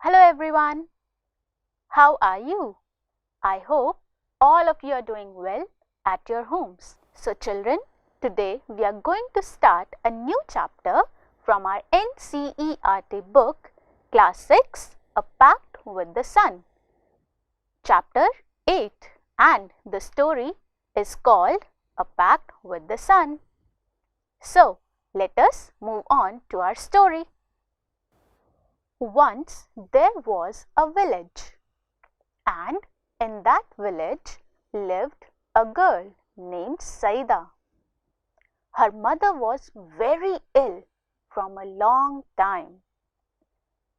Hello everyone, how are you? I hope all of you are doing well at your homes. So children, today we are going to start a new chapter from our NCERT book, Class 6, A Pact with the Sun. Chapter 8, and the story is called A Pact with the Sun. So let us move on to our story. Once there was a village, and in that village lived a girl named Saida. Her mother was very ill from a long time.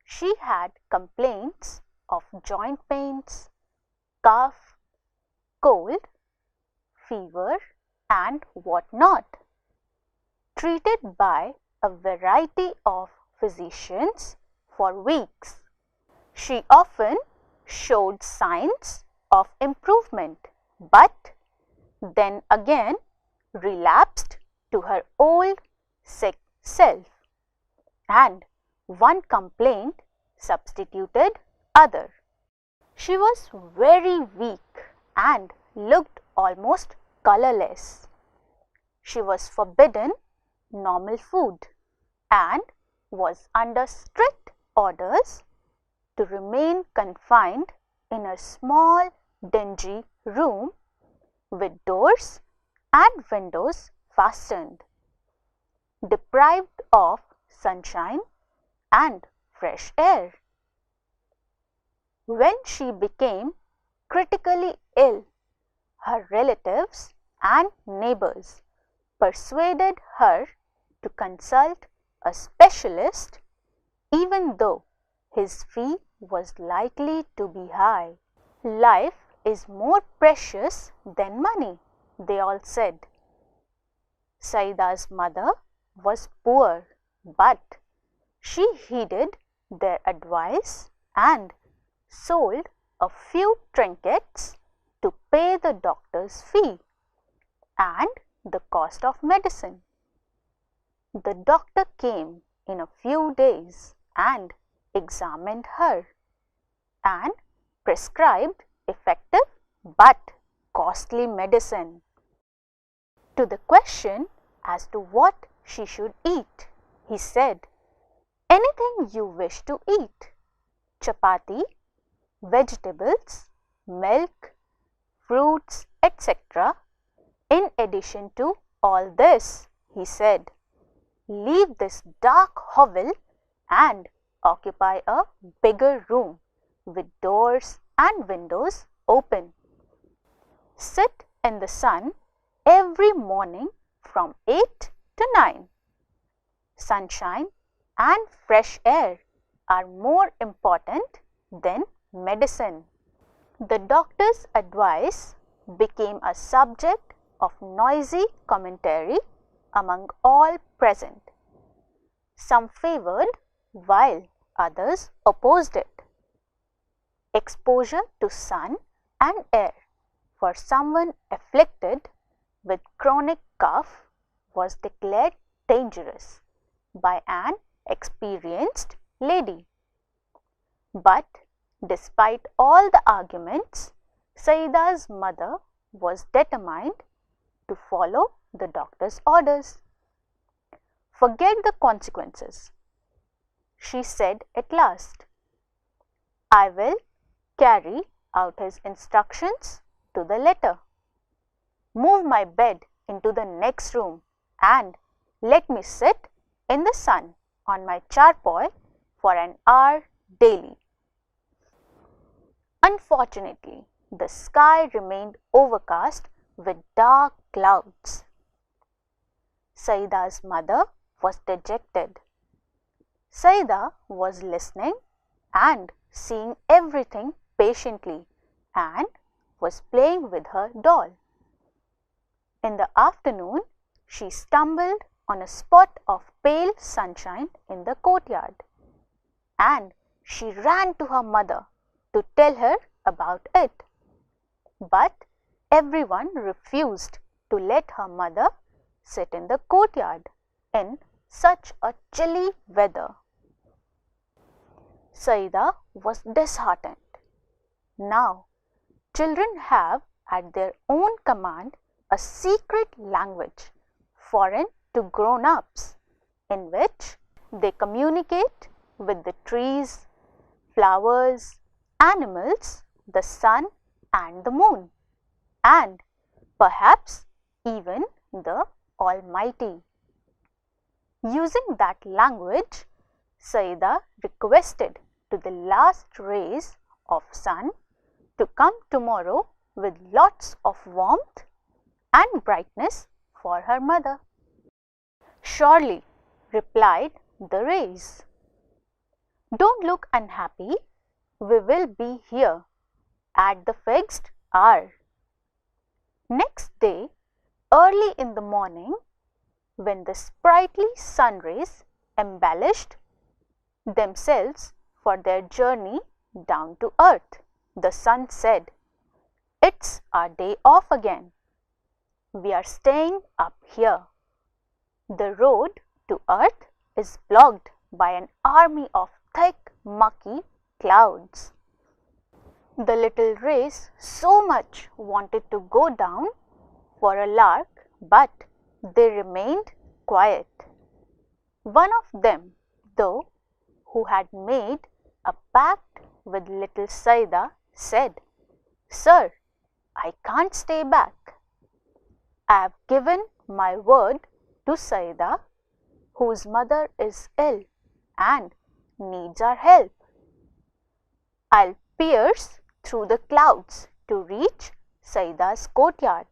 She had complaints of joint pains, cough, cold, fever, and whatnot. Treated by a variety of physicians for weeks. She often showed signs of improvement, but then again relapsed to her old sick self, and one complaint substituted other. She was very weak and looked almost colorless. She was forbidden normal food and was under strict orders to remain confined in a small dingy room with doors and windows fastened, deprived of sunshine and fresh air. When she became critically ill, her relatives and neighbors persuaded her to consult a specialist, even though his fee was likely to be high. Life is more precious than money, they all said. Saida's mother was poor, but she heeded their advice and sold a few trinkets to pay the doctor's fee and the cost of medicine. The doctor came in a few days and examined her and prescribed effective but costly medicine. To the question as to what she should eat, he said, "Anything you wish to eat, chapati, vegetables, milk, fruits, etc. In addition to all this," he said, "leave this dark hovel and occupy a bigger room with doors and windows open. Sit in the sun every morning from 8 to 9. Sunshine and fresh air are more important than medicine." The doctor's advice became a subject of noisy commentary among all present. Some favored while others opposed it. Exposure to sun and air for someone afflicted with chronic cough was declared dangerous by an experienced lady. But despite all the arguments, Saida's mother was determined to follow the doctor's orders. "Forget the consequences," she said at last. "I will carry out his instructions to the letter. Move my bed into the next room and let me sit in the sun on my charpoy for an hour daily." Unfortunately, the sky remained overcast with dark clouds. Saida's mother was dejected. Saida was listening and seeing everything patiently and was playing with her doll. In the afternoon, she stumbled on a spot of pale sunshine in the courtyard, and she ran to her mother to tell her about it. But everyone refused to let her mother sit in the courtyard in such a chilly weather. Saida was disheartened. Now, children have at their own command a secret language foreign to grown-ups in which they communicate with the trees, flowers, animals, the sun and the moon, and perhaps even the Almighty. Using that language, Saida requested to the last rays of sun to come tomorrow with lots of warmth and brightness for her mother. Surely, replied the rays. Don't look unhappy. We will be here at the fixed hour. Next day, early in the morning, when the sprightly sun rays embellished themselves for their journey down to earth, the sun said, "It's our day off again. We are staying up here. The road to earth is blocked by an army of thick, mucky clouds." The little rays so much wanted to go down for a lark, but they remained quiet. One of them, though, who had made a pact with little Saida, said, "Sir, I can't stay back. I have given my word to Saida, whose mother is ill and needs our help. I'll pierce through the clouds to reach Saida's courtyard.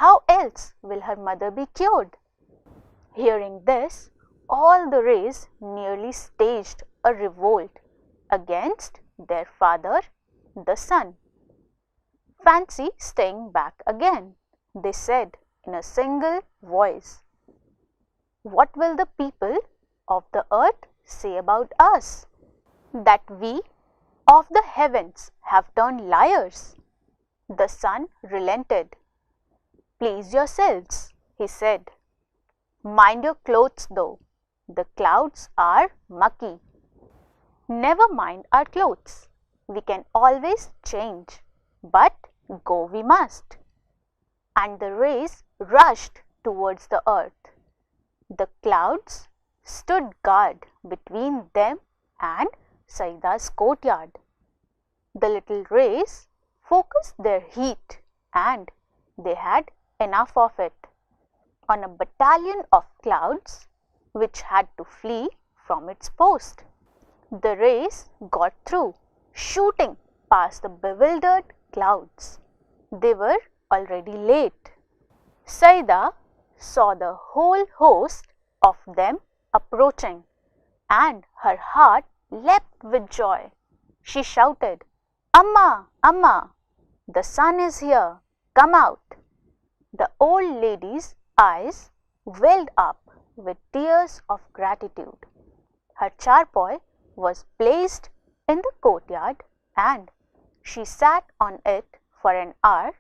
How else will her mother be cured?" Hearing this, all the rays nearly staged a revolt against their father, the sun. "Fancy staying back again," they said in a single voice. "What will the people of the earth say about us? That we of the heavens have turned liars?" The sun relented. "Please yourselves," he said. "Mind your clothes though. The clouds are mucky." "Never mind our clothes. We can always change, but go we must." And the rays rushed towards the earth. The clouds stood guard between them and Saida's courtyard. The little rays focused their heat, and they had enough of it, on a battalion of clouds which had to flee from its post. The rays got through, shooting past the bewildered clouds. They were already late. Saida saw the whole host of them approaching, and her heart leapt with joy. She shouted, "Amma, Amma, the sun is here. Come out." The old lady's eyes welled up with tears of gratitude. Her charpoy was placed in the courtyard, and she sat on it for an hour,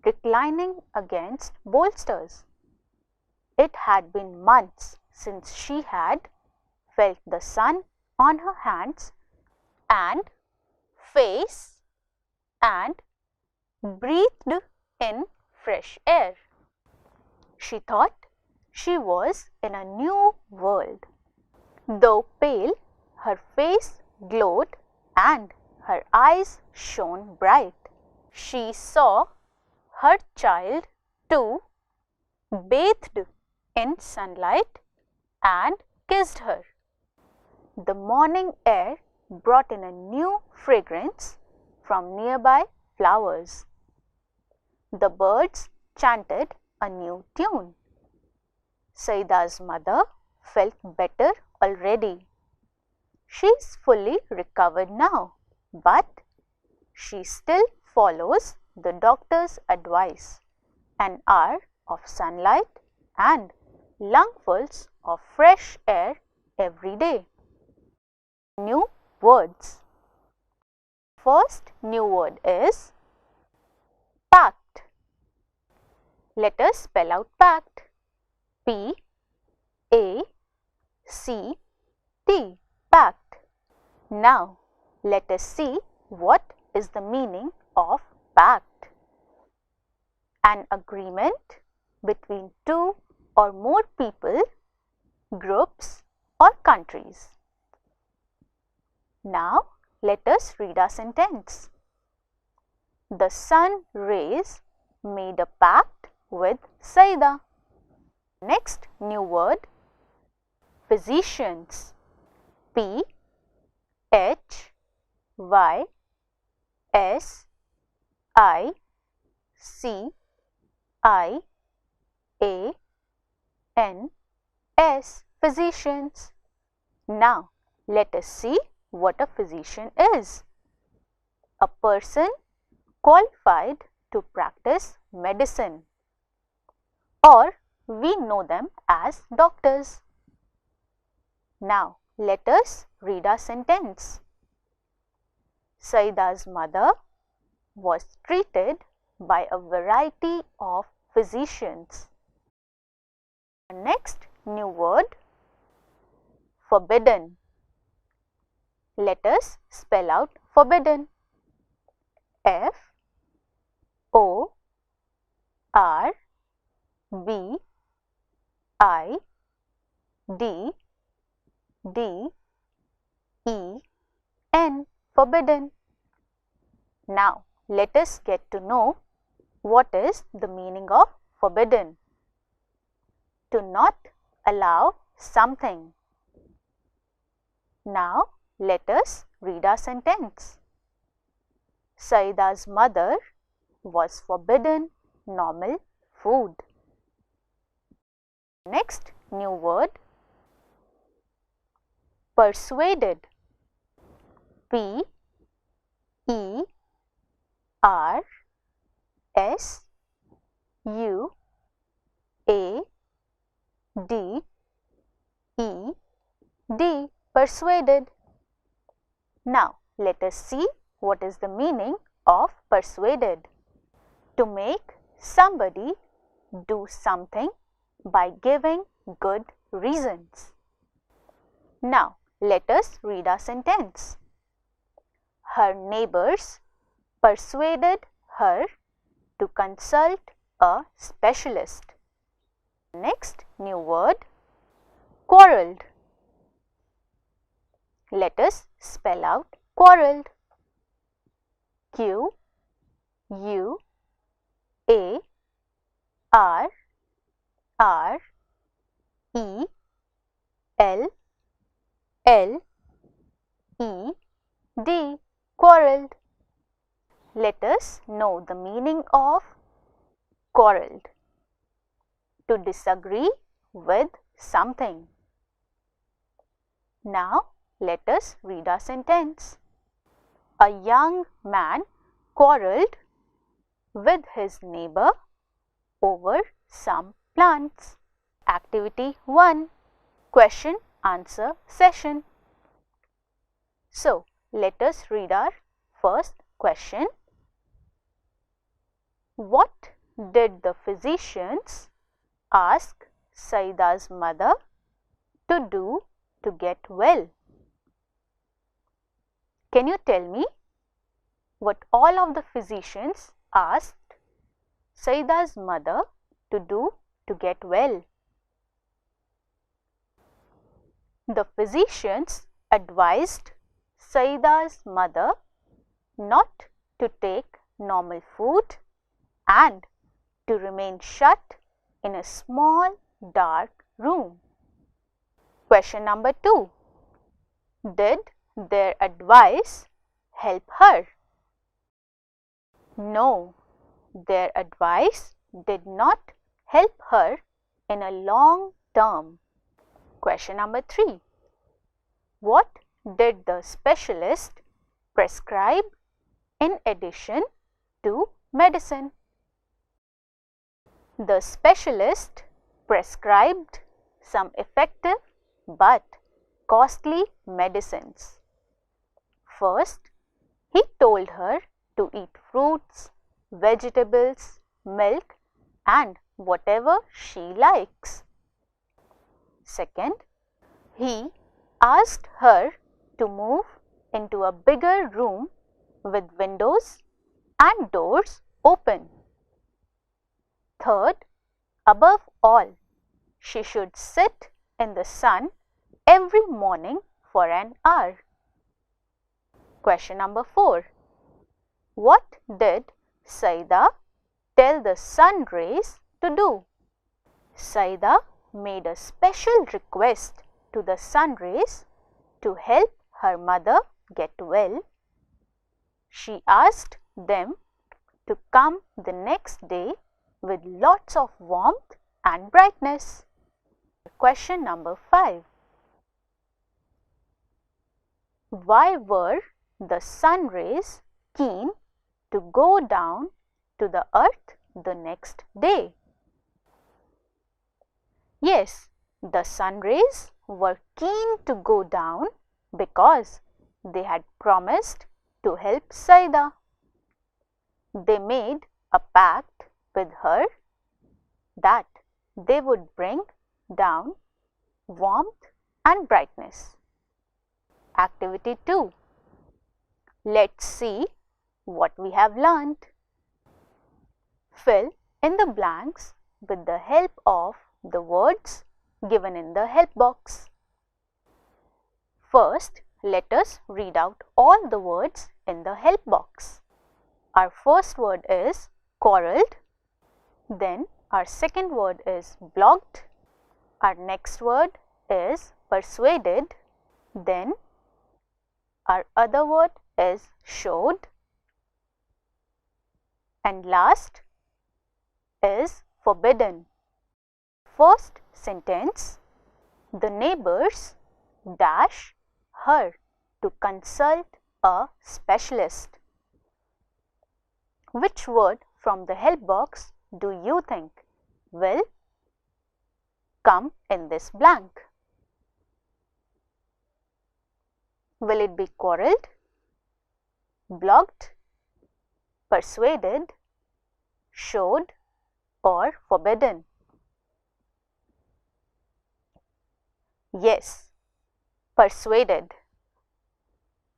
reclining against bolsters. It had been months since she had felt the sun on her hands and face and breathed in fresh air. She thought she was in a new world. Though pale, her face glowed and her eyes shone bright. She saw her child too, bathed in sunlight, and kissed her. The morning air brought in a new fragrance from nearby flowers. The birds chanted a new tune. Saida's mother felt better already. She is fully recovered now, but she still follows the doctor's advice: an hour of sunlight and lungfuls of fresh air every day. New words. First new word is pact. Let us spell out pact. P-A-C-T, pact. Now, let us see what is the meaning of pact. An agreement between two or more people, groups or countries. Now, let us read our sentence. The sun rays made a pact with Saida. Next new word, physicians. P H Y S I C I A N S, physicians. Now, let us see what a physician is. A person qualified to practice medicine, or we know them as doctors. Now, let us read our sentence. Saida's mother was treated by a variety of physicians. Next new word, forbidden. Let us spell out forbidden. F O R B I D D E N, forbidden. Now, let us get to know what is the meaning of forbidden. To not allow something. Now, let us read our sentence. Saida's mother was forbidden normal food. Next new word, persuaded. P E R S U A D E D, persuaded. Now, let us see what is the meaning of persuaded. To make somebody do something by giving good reasons. Now, let us read our sentence. Her neighbors persuaded her to consult a specialist. Next new word, quarreled. Let us spell out quarreled. Q U A R R E L L E D, quarreled. Let us know the meaning of quarreled. To disagree with something. Now, let us read our sentence. A young man quarreled with his neighbor over some plants. Activity 1, question answer session. So, let us read our first question. What did the physicians ask Saida's mother to do to get well? Can you tell me what all of the physicians asked Saida's mother to do to get well? The physicians advised Saida's mother not to take normal food and to remain shut in a small dark room. Question number 2. Did their advice help her? No, their advice did not help her in a long term. Question number 3. What did the specialist prescribe in addition to medicine? The specialist prescribed some effective but costly medicines. First, he told her to eat fruits, vegetables, milk and whatever she likes. Second, he asked her to move into a bigger room with windows and doors open. Third, above all, she should sit in the sun every morning for an hour. Question number 4. What did Saida tell the sun rays to do? Saida made a special request to the sun rays to help her mother get well. She asked them to come the next day with lots of warmth and brightness. Question number 5. Why were the sun rays keen to go down to the earth the next day? Yes, the sun rays were keen to go down because they had promised to help Saida. They made a pact with her that they would bring down warmth and brightness. Activity 2. Let's see what we have learned. Fill in the blanks with the help of the words given in the help box. First, let us read out all the words in the help box. Our first word is quarreled. Then our second word is blocked. Our next word is persuaded. Then our other word is showed. And last is forbidden. First sentence, the neighbors dash her to consult a specialist. Which word from the help box do you think will come in this blank? Will it be quarreled, blocked, persuaded, showed, or forbidden? Yes, persuaded.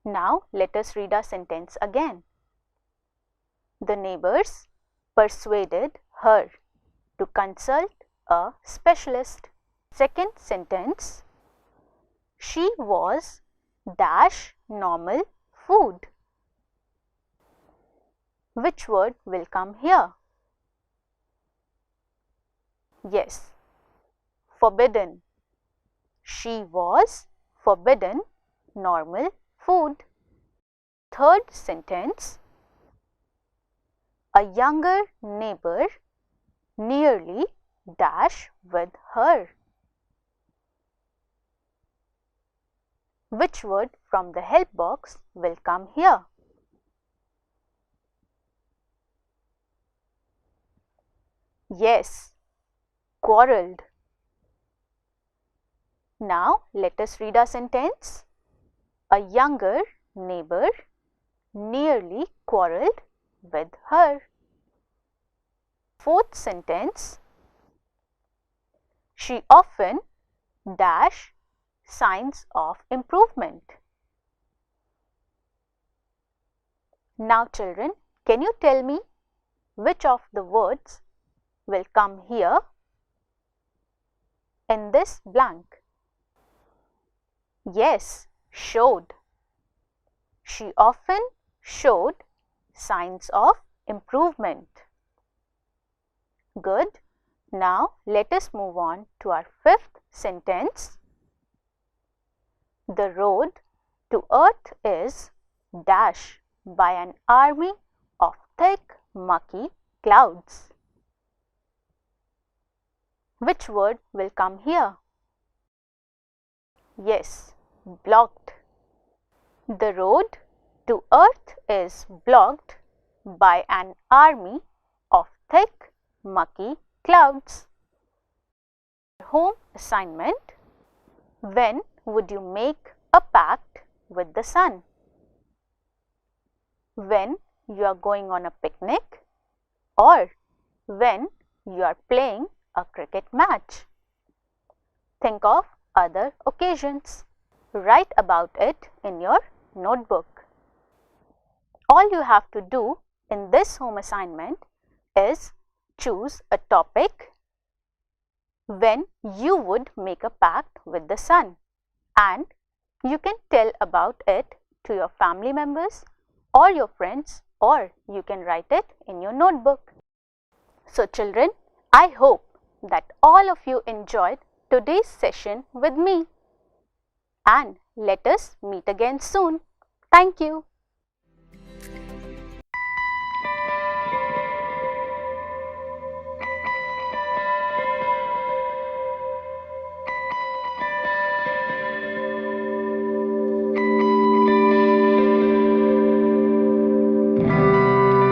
Now let us read our sentence again. The neighbors persuaded her to consult a specialist. Second sentence, she was dash normal food. Which word will come here? Yes, forbidden. She was forbidden normal food. Third sentence, a younger neighbor nearly dash with her. Which word from the help box will come here? Yes, quarreled. Now let us read our sentence. A younger neighbor nearly quarreled with her. Fourth sentence, she often dash signs of improvement. Now children, can you tell me which of the words will come here in this blank? Yes, showed. She often showed signs of improvement. Good. Now let us move on to our fifth sentence. The road to earth is dash by an army of thick, mucky clouds. Which word will come here? Yes, blocked. The road to earth is blocked by an army of thick, mucky clouds. Home assignment. When would you make a pact with the sun? When you are going on a picnic or when you are playing a cricket match? Think of other occasions. Write about it in your notebook. All you have to do in this home assignment is choose a topic when you would make a pact with the sun, and you can tell about it to your family members or your friends, or you can write it in your notebook. So children, I hope that all of you enjoyed today's session with me, and let us meet again soon. Thank you.